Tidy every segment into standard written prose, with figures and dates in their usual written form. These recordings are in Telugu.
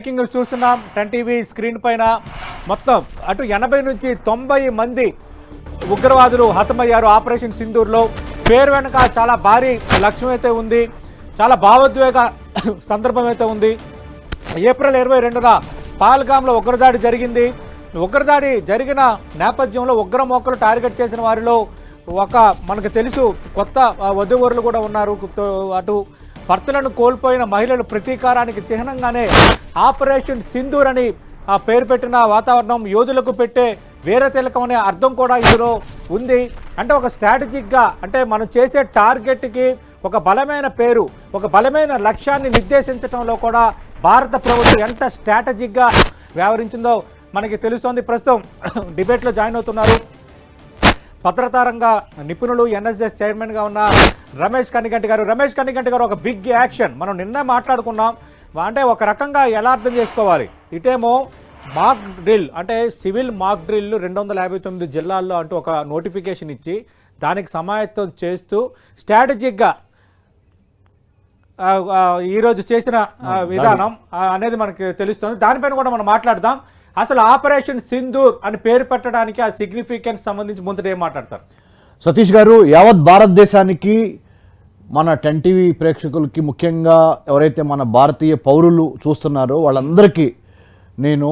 బ్రేకింగ్ న్యూస్ చూస్తున్నాం 10 టీవీ స్క్రీన్ పైన మొత్తం అటు 80 నుంచి 90 మంది ఉగ్రవాదులు హతమయ్యారు ఆపరేషన్ సింధూర్లో. పేరు వెనక చాలా భారీ లక్ష్యం అయితే ఉంది, చాలా భావోద్వేగ సందర్భం అయితే ఉంది. ఏప్రిల్ 22న పహల్గామ్లో ఉగ్రదాడి జరిగింది. ఉగ్రదాడి జరిగిన నేపథ్యంలో ఉగ్రమోకలు టార్గెట్ చేసిన వారిలో మనకు తెలుసు కొత్త వధూవరులు కూడా ఉన్నారు. అటు భర్తలను కోల్పోయిన మహిళలు ప్రతీకారానికి చిహ్నంగానే ఆపరేషన్ సింధూర్ అని పేరు పెట్టిన వాతావరణం, యోధులకు పెట్టే వేరే తిలకం అనే అర్థం కూడా ఇందులో ఉంది. అంటే ఒక స్ట్రాటజిక్గా, అంటే మనం చేసే టార్గెట్కి ఒక బలమైన పేరు, ఒక బలమైన లక్ష్యాన్ని నిర్దేశించడంలో కూడా భారత ప్రభుత్వం ఎంత స్ట్రాటజిక్గా వ్యవహరించిందో మనకి తెలుస్తోంది. ప్రస్తుతం డిబేట్లో జాయిన్ అవుతున్నారు భద్రతా రంగ నిపుణులు, ఎన్ఎస్ఎస్ చైర్మన్గా ఉన్న రమేష్ కన్నిగంటి గారు. రమేష్ కన్నిగంటి గారు, ఒక బిగ్ యాక్షన్ మనం నిన్న మాట్లాడుకున్నాం. అంటే ఒక రకంగా ఎలా అర్థం చేసుకోవాలి, ఇటేమో మాక్ డ్రిల్, అంటే సివిల్ మాక్ డ్రిల్ 259 జిల్లాల్లో అంటూ ఒక నోటిఫికేషన్ ఇచ్చి దానికి సమాయత్తం చేస్తూ స్ట్రాటజిక్గా ఈరోజు చేసిన విధానం అనేది మనకి తెలుస్తుంది. దానిపైన కూడా మనం మాట్లాడదాం. అసలు ఆపరేషన్ సింధూర్ అని పేరు పెట్టడానికి ఆ సిగ్నిఫికెన్స్ సంబంధించి ముందు ఏం మాట్లాడతారు సతీష్ గారు? యావత్ భారతదేశానికి, మన 10 టీవీ ప్రేక్షకులకి, ముఖ్యంగా ఎవరైతే మన భారతీయ పౌరులు చూస్తున్నారో వాళ్ళందరికీ నేను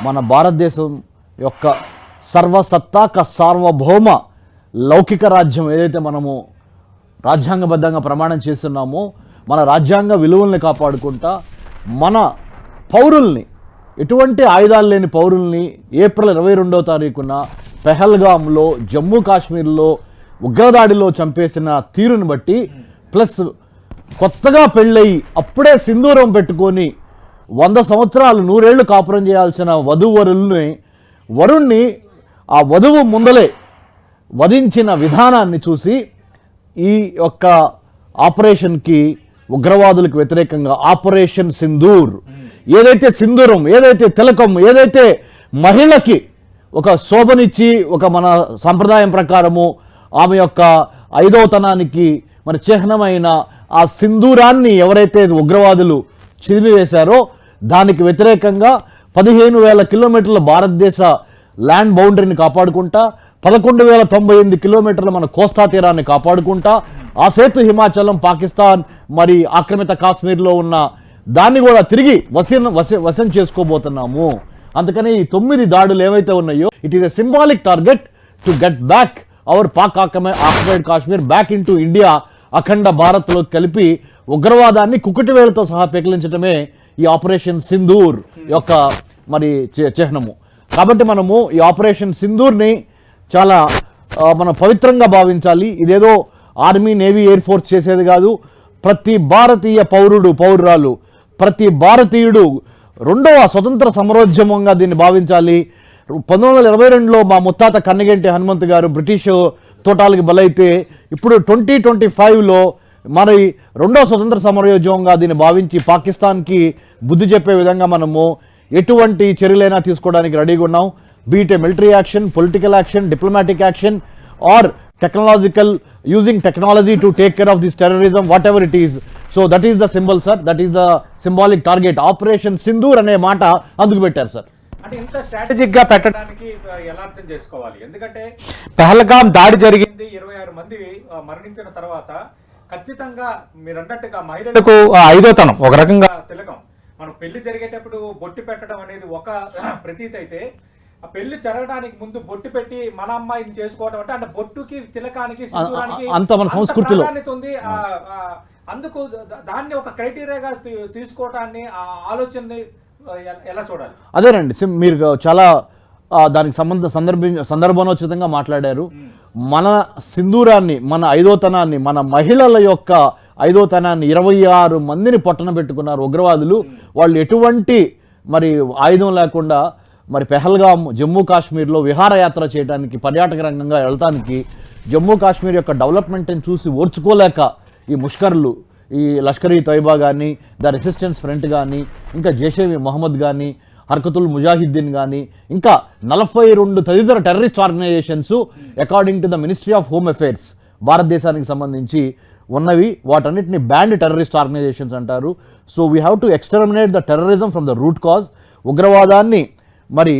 మన భారతదేశం యొక్క సర్వసత్తాక సార్వభౌమ లౌకిక రాజ్యం ఏదైతే మనము రాజ్యాంగబద్ధంగా ప్రమాణం చేస్తున్నామో, మన రాజ్యాంగ విలువల్ని కాపాడుకుంటా మన పౌరుల్ని, ఎటువంటి ఆయుధాలు లేని పౌరుల్ని ఏప్రిల్ 22వ తారీఖున పెహల్గామ్లో జమ్మూ కాశ్మీర్లో ఉగ్రదాడిలో చంపేసిన తీరుని బట్టి, ప్లస్ కొత్తగా పెళ్ళయి అప్పుడే సింధూరం పెట్టుకొని 100 సంవత్సరాలు 100 ఏళ్ళు కాపురం చేయాల్సిన వరుణ్ణి ఆ వధువు ముందలే వధించిన విధానాన్ని చూసి ఈ యొక్క ఆపరేషన్కి, ఉగ్రవాదులకు వ్యతిరేకంగా ఆపరేషన్ సింధూర్, ఏదైతే సింధూరం, ఏదైతే తిలకం, ఏదైతే మహిళకి ఒక శోభనిచ్చి ఒక మన సంప్రదాయం ప్రకారము ఆమె యొక్క ఐదవతనానికి మన చిహ్నమైన ఆ సింధూరాన్ని ఎవరైతే ఉగ్రవాదులు చిరిమివేశారో దానికి వ్యతిరేకంగా 15,000 కిలోమీటర్ల భారతదేశ ల్యాండ్ బౌండరీని కాపాడుకుంటా, 11,098 కిలోమీటర్ల మన కోస్తా తీరాన్ని కాపాడుకుంటా, ఆ సేతు హిమాచలం, పాకిస్తాన్ మరి ఆక్రమిత కాశ్మీర్లో ఉన్న దాన్ని కూడా తిరిగి వశం చేసుకోబోతున్నాము. అందుకని ఈ 9 దాడులు ఏవైతే ఉన్నాయో, it is a symbolic target to get back our Pak occupied Kashmir back into India, అఖండ భారత్లో కలిపి ఉగ్రవాదాన్ని కుక్కటి వేలతో సహా పెకిలించడమే ఈ ఆపరేషన్ సింధూర్ యొక్క మరి చిహ్నము. కాబట్టి మనము ఈ ఆపరేషన్ సింధూర్ని చాలా మనం పవిత్రంగా భావించాలి. ఇదేదో ఆర్మీ, నేవీ, ఎయిర్ ఫోర్స్ చేసేది కాదు. ప్రతి భారతీయ పౌరురాలు, ప్రతి భారతీయుడు రెండవ స్వతంత్ర సమరోద్యమంగా దీన్ని భావించాలి. 1922లో మా ముత్తాత కన్నగంటి హనుమంత్ గారు బ్రిటిష్ తోటాలకి బలైతే, ఇప్పుడు 2025లో మరి రెండవ స్వతంత్ర సమరోద్యమంగా దీన్ని భావించి పాకిస్తాన్కి బుద్ధి చెప్పే విధంగా మనము ఎటువంటి చర్యలైనా తీసుకోవడానికి రెడీగా ఉన్నాం. Be it a military action, political action, diplomatic action, or technological, using technology to take care of this terrorism, whatever it is. So that is the symbol, sir. That is the symbolic target. Operation Sindoor అనే మాట అందుకు పెట్టారు సార్. అంటే ఇంత స్ట్రాటజిక్గా పెట్టడానికి ఎలా అర్థం చేసుకోవాలి? ఎందుకంటే పహల్గామ్ దాడి జరిగింది, 26 మంది మరణించిన తర్వాత ఖచ్చితంగా మీరు అన్నట్టుగా మహిళలకు 5వ తనం, ఒక రకంగా తిలకం. మనం పెళ్లి జరిగేటప్పుడు బొట్టు పెట్టడం అనేది ఒక ప్రతీతి అయితే, ఆ పెళ్లి జరగడానికి ముందు బొట్టు పెట్టి మన అమ్మాయిని చేసుకోవడం అంటే బొట్టుకి, తిలకానికి, అంత మన సంస్కృతిలో ఉంది. అందుకు దాన్ని ఒక క్రైటీరియాగా తీసుకోవటాన్ని, ఆ ఆలోచనని ఎలా చూడాలి? అదేనండి, మీరు చాలా దానికి సందర్భోచితంగా మాట్లాడారు. మన సింధూరాన్ని, మన ఐదోతనాన్ని, మన మహిళల యొక్క ఐదోతనాన్ని 26 మందిని పొట్టన పెట్టుకున్నారు ఉగ్రవాదులు. వాళ్ళు ఎటువంటి మరి ఆయుధం లేకుండా మరి పెహల్గామ్, జమ్మూ కాశ్మీర్లో విహారయాత్ర చేయడానికి, పర్యాటక రంగంగా వెళ్తానికి, జమ్మూ కాశ్మీర్ యొక్క డెవలప్మెంట్ని చూసి ఓర్చుకోలేక ఈ ముష్కర్లు, ఈ లష్కర్-ఈ తోయిబా కానీ, ద రెసిస్టెన్స్ ఫ్రంట్ కానీ, ఇంకా జైషే మొహమ్మద్ కానీ, హర్కతుల్ ముజాహిద్దీన్ కానీ, ఇంకా 42 తదితర terrorist organisations according to the ministry of home affairs భారతదేశానికి సంబంధించి ఉన్నవి. వాటన్నిటిని బ్యాండ్ టెర్రరిస్ట్ ఆర్గనైజేషన్స్ అంటారు. So we have to exterminate the terrorism from the root cause. ఉగ్రవాదాన్ని మరి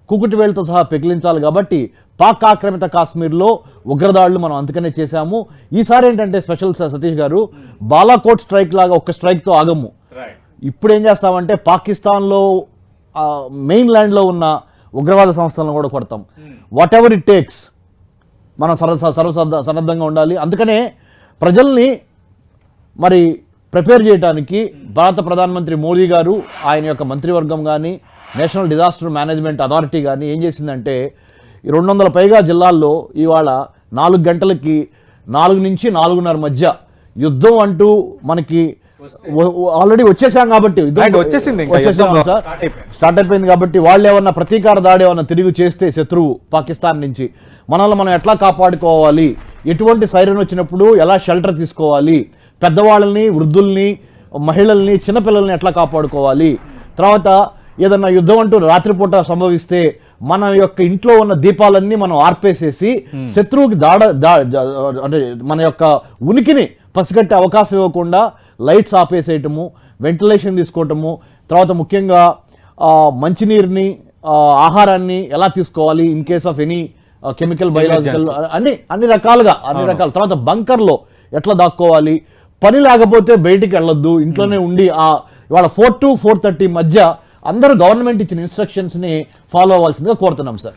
కుకుటివేళ్లతో సహా పెకిలించాలి. కాబట్టి పాక్ ఆక్రమిత కాశ్మీర్లో ఉగ్రదాడులు మనం అందుకనే చేశాము. ఈసారి ఏంటంటే స్పెషల్ సతీష్ గారు, బాలాకోట్ స్ట్రైక్ లాగా ఒక్క స్ట్రైక్తో ఆగము. ఇప్పుడు ఏం చేస్తామంటే పాకిస్తాన్లో మెయిన్ ల్యాండ్లో ఉన్న ఉగ్రవాద సంస్థలను కూడా కొడతాం. వాట్ ఎవర్ ఇట్ టేక్స్ మనం సన్నద్ధంగా ఉండాలి. అందుకనే ప్రజల్ని మరి ప్రిపేర్ చేయడానికి భారత ప్రధానమంత్రి మోదీ గారు, ఆయన యొక్క మంత్రివర్గం కానీ, నేషనల్ డిజాస్టర్ మేనేజ్మెంట్ అథారిటీ కానీ ఏం చేసిందంటే 200 పైగా జిల్లాల్లో ఇవాళ 4 గంటలకి 4 నుంచి 4:30 మధ్య యుద్ధం అంటూ మనకి ఆల్రెడీ వచ్చేసాం కాబట్టి స్టార్ట్ అయిపోయింది. కాబట్టి వాళ్ళు ఏమన్నా ప్రతీకార దాడి ఏమన్నా తిరిగి చేస్తే శత్రువు పాకిస్తాన్ నుంచి మనల్ని మనం ఎట్లా కాపాడుకోవాలి, ఎటువంటి సైరన్ వచ్చినప్పుడు ఎలా షెల్టర్ తీసుకోవాలి, పెద్దవాళ్ళని, వృద్ధుల్ని, మహిళల్ని, చిన్నపిల్లల్ని ఎట్లా కాపాడుకోవాలి, తర్వాత ఏదన్నా యుద్ధం అంటూ రాత్రిపూట సంభవిస్తే మన యొక్క ఇంట్లో ఉన్న దీపాలన్నీ మనం ఆర్పేసేసి శత్రువుకి అంటే మన యొక్క ఉనికిని పసిగట్టే అవకాశం ఇవ్వకుండా లైట్స్ ఆపేసేయటము, వెంటిలేషన్ తీసుకోవటము, తర్వాత ముఖ్యంగా మంచినీరుని, ఆహారాన్ని ఎలా తీసుకోవాలి in case of any chemical, biological, అన్ని రకాలుగా తర్వాత బంకర్లో ఎట్లా దాక్కోవాలి, పని లేకపోతే బయటికి వెళ్ళొద్దు, ఇంట్లోనే ఉండి ఇవాళ 4 to 4:30 మధ్య అందరూ గవర్నమెంట్ ఇచ్చిన ఇన్స్ట్రక్షన్స్ ని ఫాలో అవ్వాల్సిందిగా కోరుతున్నాం సార్.